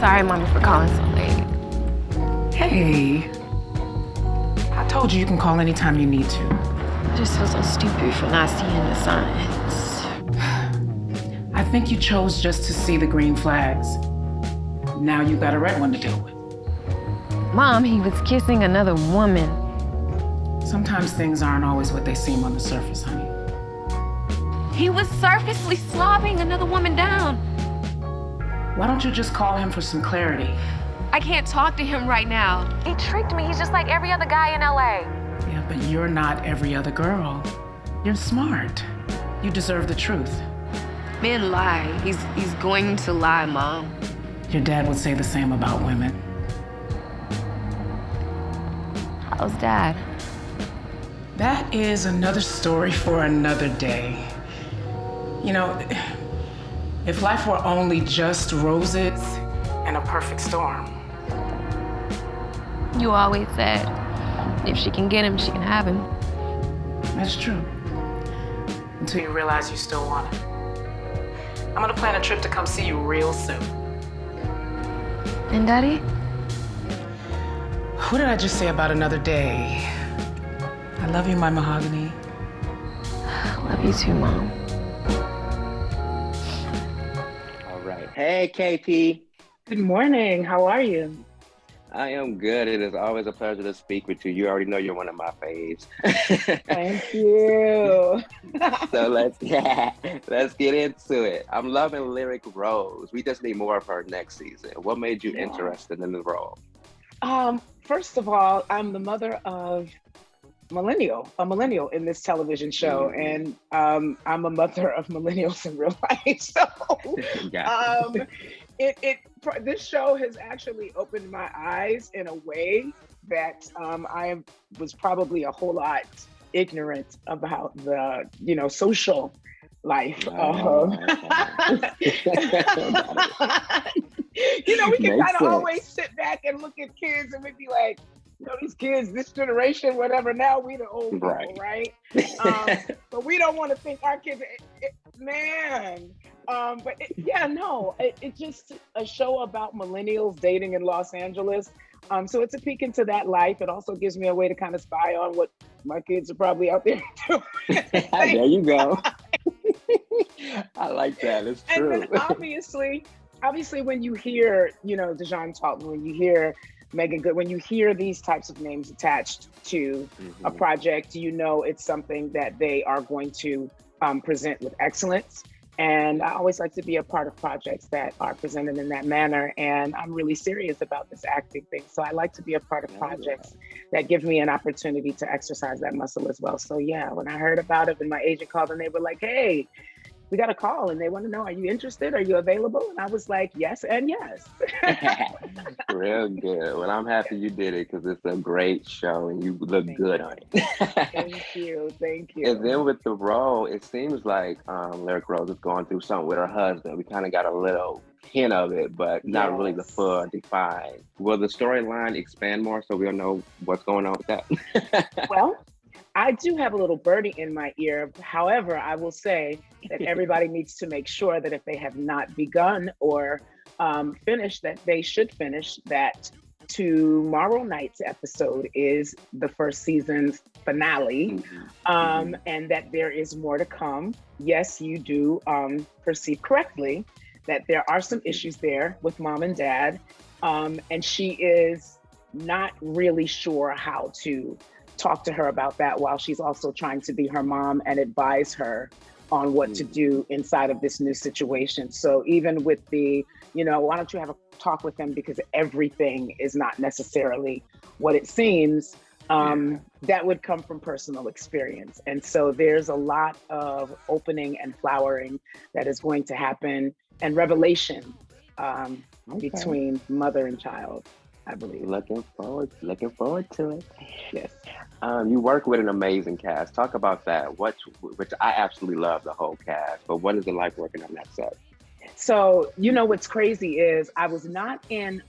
Sorry, Mommy, for calling so late. Hey. I told you can call anytime you need to. I just feel so stupid for not seeing the signs. I think you chose just to see the green flags. Now you got a red one to deal with. Mom, he was kissing another woman. Sometimes things aren't always what they seem on the surface, honey. He was surfacely slobbing another woman down. Why don't you just call him for some clarity? I can't talk to him right now. He tricked me. He's just like every other guy in LA. Yeah, but you're not every other girl. You're smart. You deserve the truth. Men lie. He's going to lie, Mom. Your dad would say the same about women. How's Dad? That is another story for another day. You know, if life were only just roses and a perfect storm. You always said, if she can get him, she can have him. That's true. Until you realize you still want it. I'm gonna plan a trip to come see you real soon. And Daddy? What did I just say about another day? I love you, my mahogany. I love you too, Mom. All right. Hey, KP. Good morning. How are you? I am good. It is always a pleasure to speak with you. You already know you're one of my faves. Thank you. So let's get into it. I'm loving Lyric Rose. We just need more of her next season. What made you interested in the role? First of all, I'm the mother of a millennial in this television show, and I'm a mother of millennials in real life. So, this show has actually opened my eyes in a way that I was probably a whole lot ignorant about the social life of. We can kind of always sit back and look at kids and we'd be like, these kids, this generation, whatever, now we the old people, right? But we don't want to think our kids, it's just a show about millennials dating in Los Angeles. So it's a peek into that life. It also gives me a way to kind of spy on what my kids are probably out there doing. There you go. I like that. It's true. And then obviously when you hear, Dejan Talton, when you hear Megan Good, when you hear these types of names attached to a project, it's something that they are going to present with excellence. And I always like to be a part of projects that are presented in that manner. And I'm really serious about this acting thing. So I like to be a part of projects that give me an opportunity to exercise that muscle as well. So yeah, when I heard about it and my agent called and they were like, hey, we got a call and they want to know, are you interested? Are you available? And I was like, yes and yes. Real good. Well, I'm happy you did it because it's a great show and you look good on it. Thank you. And then with the role, it seems like Lyric Rose is going through something with her husband. We kind of got a little hint of it, but not really the full defined. Will the storyline expand more so we'll know what's going on with that? Well, I do have a little birdie in my ear. However, I will say that everybody needs to make sure that if they have not begun or finished, that they should finish. That tomorrow night's episode is the first season's finale, and that there is more to come. Yes, you do perceive correctly that there are some issues there with mom and dad, and she is not really sure how to talk to her about that while she's also trying to be her mom and advise her on what to do inside of this new situation. So even with the, why don't you have a talk with them because everything is not necessarily what it seems, that would come from personal experience. And so there's a lot of opening and flowering that is going to happen and revelation between mother and child, I believe. Looking forward to it. Yes. You work with an amazing cast. Talk about that. Which I absolutely love the whole cast. But what is it like working on that set? So, what's crazy is I was not in,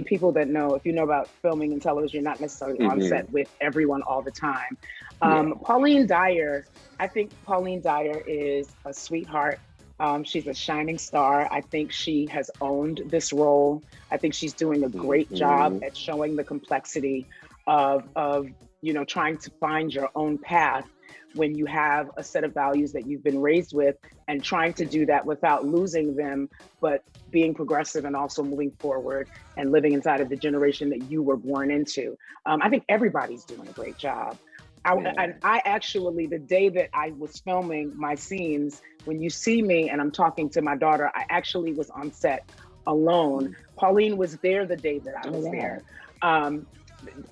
people that know, if you know about filming and television, you're not necessarily on set with everyone all the time. Pauline Dyer, I think Pauline Dyer is a sweetheart. She's a shining star. I think she has owned this role. I think she's doing a great job at showing the complexity of trying to find your own path when you have a set of values that you've been raised with, and trying to do that without losing them, but being progressive and also moving forward and living inside of the generation that you were born into. I think everybody's doing a great job. I actually, the day that I was filming my scenes, when you see me and I'm talking to my daughter, I actually was on set alone. Pauline was there the day that I was there.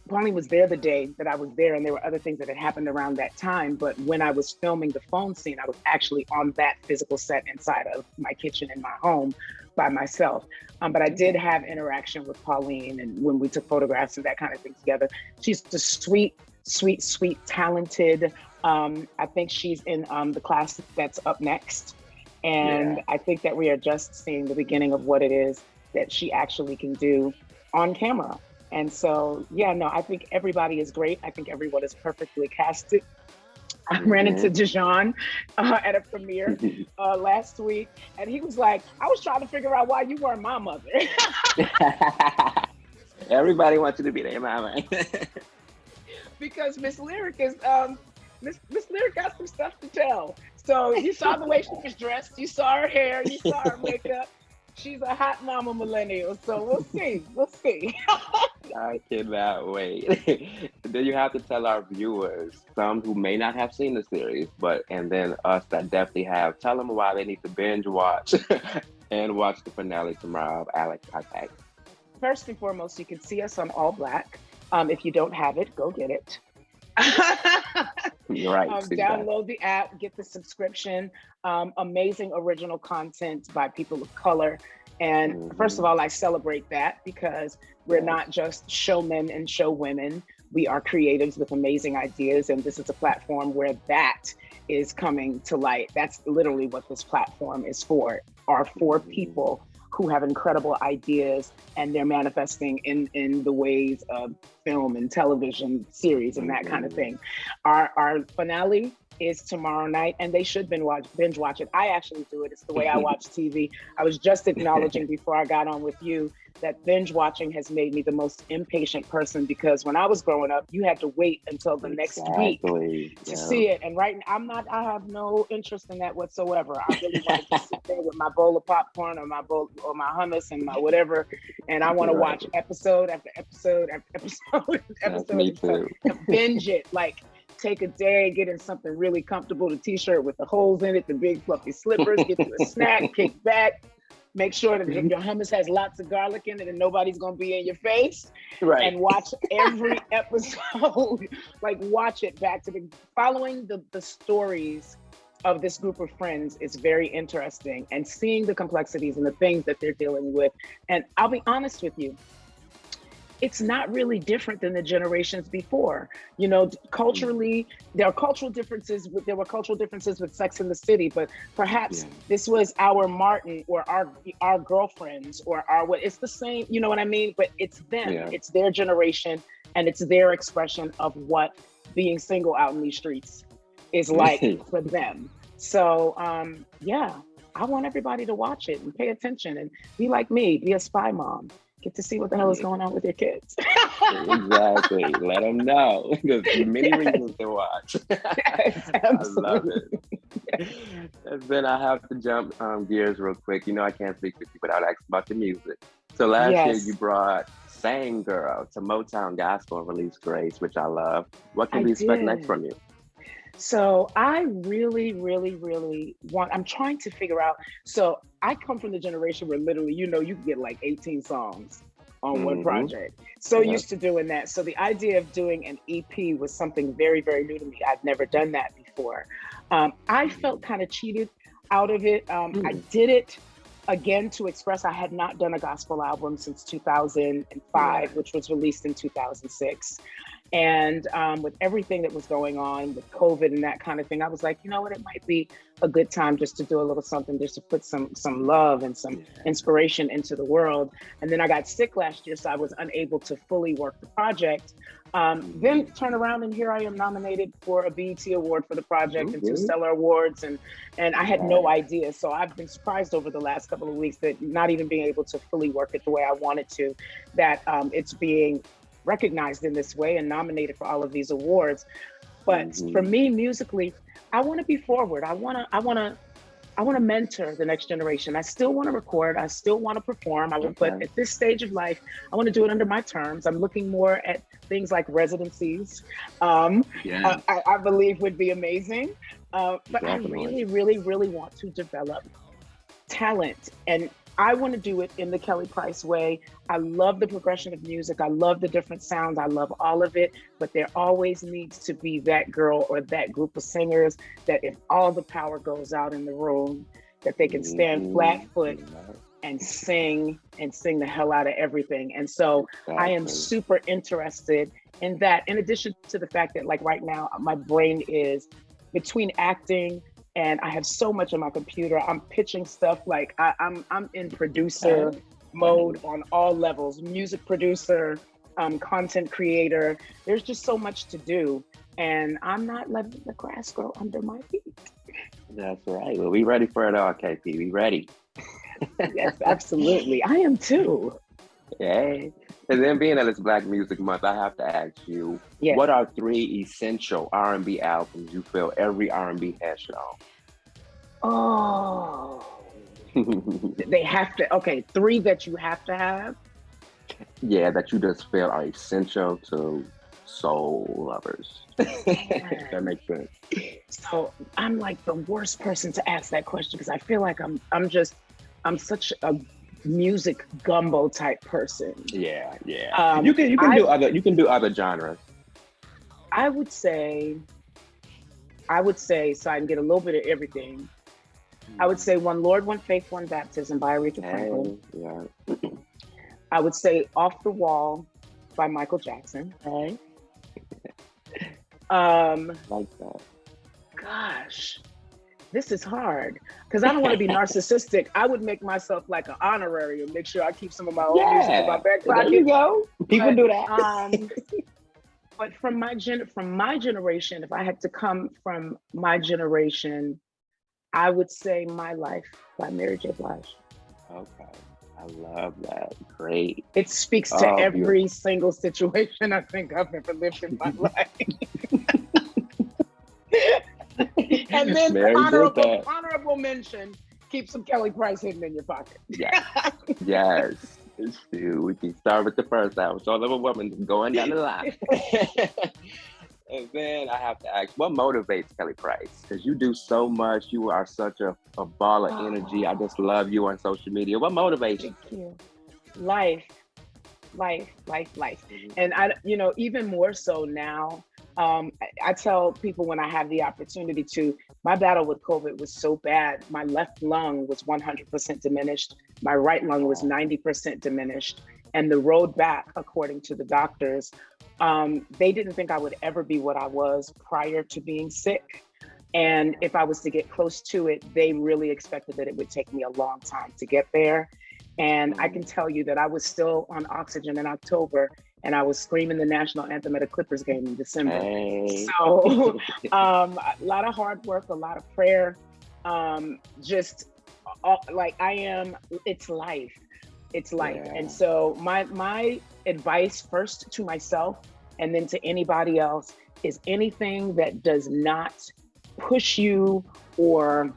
Pauline was there the day that I was there, and there were other things that had happened around that time. But when I was filming the phone scene, I was actually on that physical set inside of my kitchen in my home by myself. But I did have interaction with Pauline, and when we took photographs and that kind of thing together. She's the sweet, talented. I think she's in the class that's up next. And I think that we are just seeing the beginning of what it is that she actually can do on camera. And so, I think everybody is great. I think everyone is perfectly casted. I ran into Dijon at a premiere last week, and he was like, I was trying to figure out why you weren't my mother. Everybody wants you to be their mama. Because Miss Lyric is, Miss Lyric got some stuff to tell. So you saw the way she was dressed, you saw her hair, you saw her makeup. She's a hot mama millennial, so we'll see. I cannot wait. Then you have to tell our viewers, some who may not have seen the series, and then us that definitely have, tell them why they need to binge watch and watch the finale tomorrow of À La Carte. First and foremost, you can see us on All Black. If you don't have it, go get it. Right. Download the app, get the subscription. Amazing original content by people of color. And first of all, I celebrate that because we're not just showmen and showwomen. We are creatives with amazing ideas. And this is a platform where that is coming to light. That's literally what this platform is for people who have incredible ideas, and they're manifesting in the ways of film and television series and that kind of thing. Our finale is tomorrow night, and they should binge watch it. I actually do it. It's the way I watch TV. I was just acknowledging before I got on with you that binge watching has made me the most impatient person, because when I was growing up, you had to wait until the next week to see it. And right now, I have no interest in that whatsoever. I really want to just sit there with my bowl of popcorn or my hummus and my whatever, and I want to watch episode after episode after episode after episode. Me too. And binge it, like take a day, get in something really comfortable, the t-shirt with the holes in it, the big fluffy slippers, get you a snack, kick back. Make sure that your hummus has lots of garlic in it and nobody's gonna be in your face. Right. And watch every episode. Like watch it back to following the stories of this group of friends is very interesting, and seeing the complexities and the things that they're dealing with. And I'll be honest with you, it's not really different than the generations before. Culturally, there were cultural differences with Sex and the City, but perhaps this was our Martin or our girlfriends or it's the same, you know what I mean? But it's them, it's their generation, and it's their expression of what being single out in these streets is like for them. So, I want everybody to watch it and pay attention and be like me, be a spy mom. Get to see what the hell is going on with your kids. Exactly. Let them know. There's many reasons to watch. Yes, I love it. And then I have to jump gears real quick. I can't speak with you without asking about the music. So last year you brought Sang Girl to Motown Gospel and released Grace, which I love. What can we expect next from you? So I really, really, really I'm trying to figure out. So I come from the generation where literally, you can get like 18 songs on one project. So used to doing that. So the idea of doing an EP was something very, very new to me. I'd never done that before. I felt kind of cheated out of it. I did it again to express I had not done a gospel album since 2005, which was released in 2006. And with everything that was going on with COVID and that kind of thing, I was like, you know what, it might be a good time just to do a little something, just to put some love and some inspiration into the world. And then I got sick last year, so I was unable to fully work the project. Then turn around and here I am nominated for a BET award for the project and 2 Stellar Awards, and I had no idea. So I've been surprised over the last couple of weeks that not even being able to fully work it the way I wanted to, that it's being recognized in this way and nominated for all of these awards. But for me, musically, I want to be forward. I want to mentor the next generation. I still want to record. I still want to perform. But at this stage of life, I want to do it under my terms. I'm looking more at things like residencies. I believe would be amazing. But I really, really, really want to develop talent, and I want to do it in the Kelly Price way. I love the progression of music. I love the different sounds. I love all of it, but there always needs to be that girl or that group of singers that if all the power goes out in the room, that they can stand flat foot and sing the hell out of everything. And so I am super interested in that, in addition to the fact that like right now, my brain is between acting, and I have so much on my computer. I'm pitching stuff like I'm in producer mode on all levels, music producer, content creator. There's just so much to do, and I'm not letting the grass grow under my feet. That's right. Well, we ready for it all, KP. We ready. Yes, absolutely. I am too. Yay. And then being that it's Black Music Month, I have to ask you, what are 3 essential R&B albums you feel every R&B head should own? Oh, they have to, 3 that you have to have? Yeah, that you just feel are essential to soul lovers. That makes sense. So I'm like the worst person to ask that question because I feel like I'm such a music gumbo type person. Yeah. You can do other genres. I would say so I can get a little bit of everything. I would say One Lord, One Faith, One Baptism by Aretha Franklin. Yeah. I would say Off the Wall by Michael Jackson. Right. Like that. Gosh, this is hard because I don't want to be narcissistic. I would make myself like an honorary and make sure I keep some of my own music in my back pocket. There you go. People do that. But from my generation, if I had to come from my generation, I would say My Life by Mary J. Blige. Okay. I love that. Great. It speaks to every single situation I think I've ever lived in my life. And then honorable mention, keep some Kelly Price hidden in your pocket. Yes. We can start with the first album. So Little Woman going down the line. And then I have to ask, what motivates Kelly Price? Because you do so much. You are such a ball of energy. I just love you on social media. What motivates you? Thank you. Life. And even more so now, I tell people when I have the opportunity to, my battle with COVID was so bad. My left lung was 100% diminished. My right lung was 90% diminished. And the road back, according to the doctors, they didn't think I would ever be what I was prior to being sick. And if I was to get close to it, they really expected that it would take me a long time to get there. And I can tell you that I was still on oxygen in October, and I was screaming the national anthem at a Clippers game in December. Hey. So a lot of hard work, a lot of prayer, it's life. It's life. Yeah. And so my advice first to myself and then to anybody else is anything that does not push you or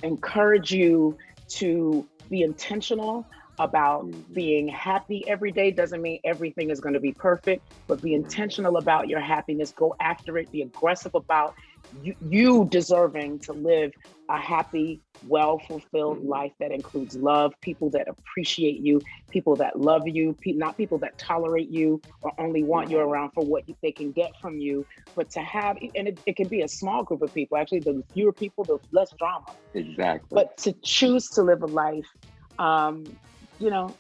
encourage you to be intentional about being happy every day. Doesn't mean everything is going to be perfect, but be intentional about your happiness. Go after it. Be aggressive about you deserving to live a happy, well-fulfilled life that includes love, people that appreciate you, people that love you, not people that tolerate you or only want you around for what they can get from you, but to have, and it can be a small group of people. Actually, the fewer people, the less drama. Exactly. But to choose to live a life,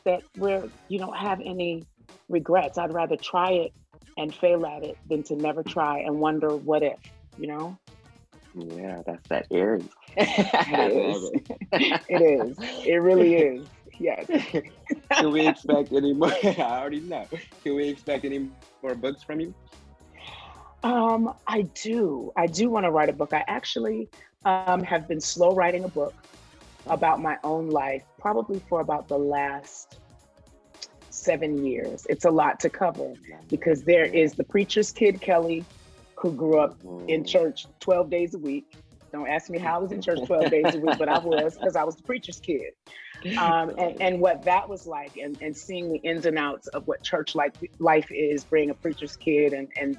that where you don't have any regrets. I'd rather try it and fail at it than to never try and wonder what if, you know? Yeah, that's that Aries. It is. It is. It really is. Yes. Can we expect any more? I already know. Can we expect any more books from you? I do. I do want to write a book. I actually have been slow writing a book about my own life, probably for about the last 7 years. It's a lot to cover because there is the preacher's kid, Kelly, who grew up in church 12 days a week. Don't ask me how I was in church 12 days a week, but I was, because I was the preacher's kid. And what that was like, and seeing the ins and outs of what church life is, being a preacher's kid, and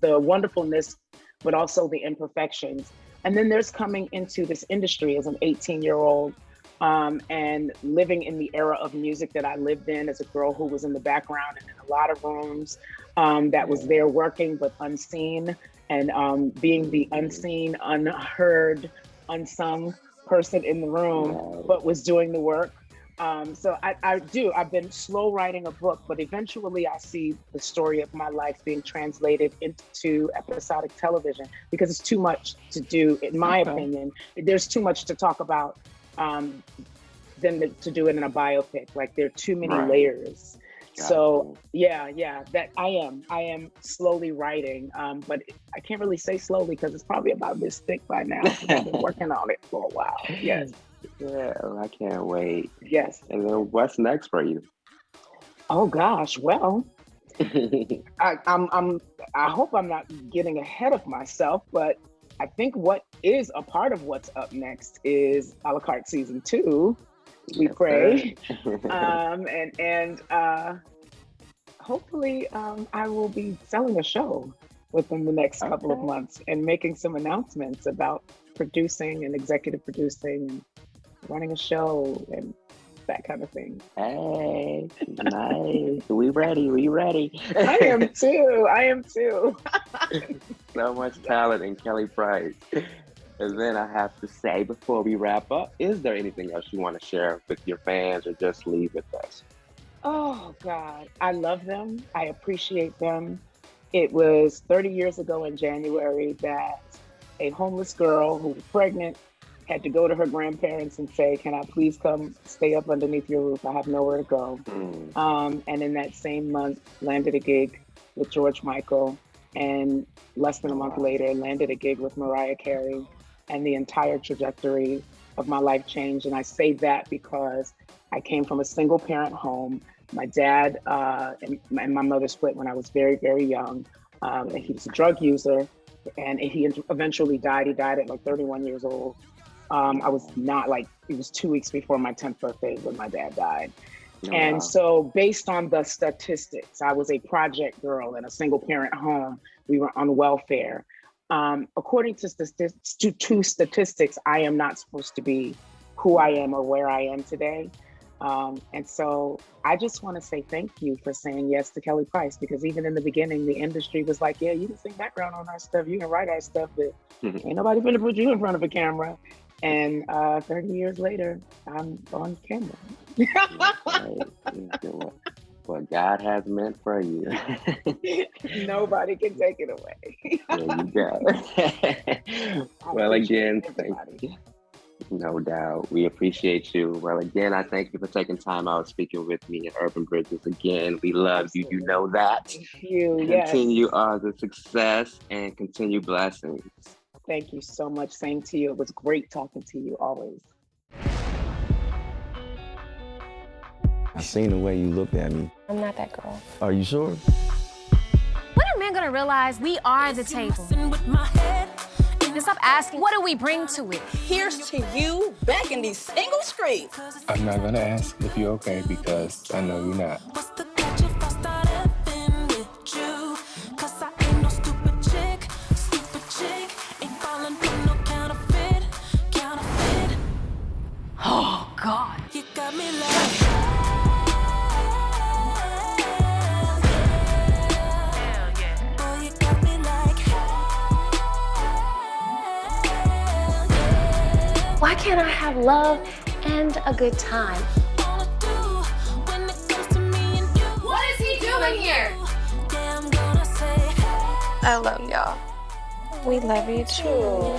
the wonderfulness, but also the imperfections. And then there's coming into this industry as an 18-year-old and living in the era of music that I lived in as a girl who was in the background and in a lot of rooms that was there working but unseen, and being the unseen, unheard, unsung person in the room, but was doing the work. So I've been slow writing a book, but eventually I see the story of my life being translated into episodic television because it's too much to do, in my opinion. There's too much to talk about than to do it in a biopic. Like, there are too many layers. So yeah, that I am slowly writing, but I can't really say slowly because it's probably about this thick by now. I've been working on it for a while. Yes. Yeah, I can't wait. Yes. And then what's next for you? Oh gosh, well, I hope I'm not getting ahead of myself, but I think what is a part of what's up next is À La Carte season 2. We pray, and hopefully I will be selling a show within the next couple of months and making some announcements about producing and executive producing and running a show and that kind of thing. Hey, nice. We ready. I am too. So much talent in Kelly Price. And then I have to say, before we wrap up, is there anything else you want to share with your fans or just leave with us? Oh God, I love them. I appreciate them. It was 30 years ago in January that a homeless girl who was pregnant had to go to her grandparents and say, can I please come stay up underneath your roof? I have nowhere to go. And in that same month, landed a gig with George Michael, and less than a month later, landed a gig with Mariah Carey, and the entire trajectory of my life changed. And I say that because I came from a single parent home. My dad and my mother split when I was very, very young. And he was a drug user, and he eventually died. He died at like 31 years old. I was not like, it was 2 weeks before my 10th birthday when my dad died. And so based on the statistics, I was a project girl in a single parent home. We were on welfare. According to statistics, I am not supposed to be who I am or where I am today. And so I just want to say thank you for saying yes to Kelly Price, because even in the beginning, the industry was like, yeah, you can sing background on our stuff, you can write our stuff, but ain't nobody gonna put you in front of a camera. And 30 years later, I'm on camera. What God has meant for you. Nobody can take it away. There you go. Well, again, thank you. No doubt. We appreciate you. Well, again, I thank you for taking time out speaking with me at Urban Bridges. Again, we love you. You know that. Thank you. Continue on the success and continue blessings. Thank you so much. Same to you. It was great talking to you always. I seen the way you looked at me. I'm not that girl. Are you sure? When are men gonna realize we are the table? And stop asking, what do we bring to it? Here's to you back in these single streets. I'm not gonna ask if you're okay because I know you're not. Oh, God. You got me like, boy, you got me like, Why can't I have love and a good time? what What is he doing here? Yeah, I'm gonna I love y'all. We love you too.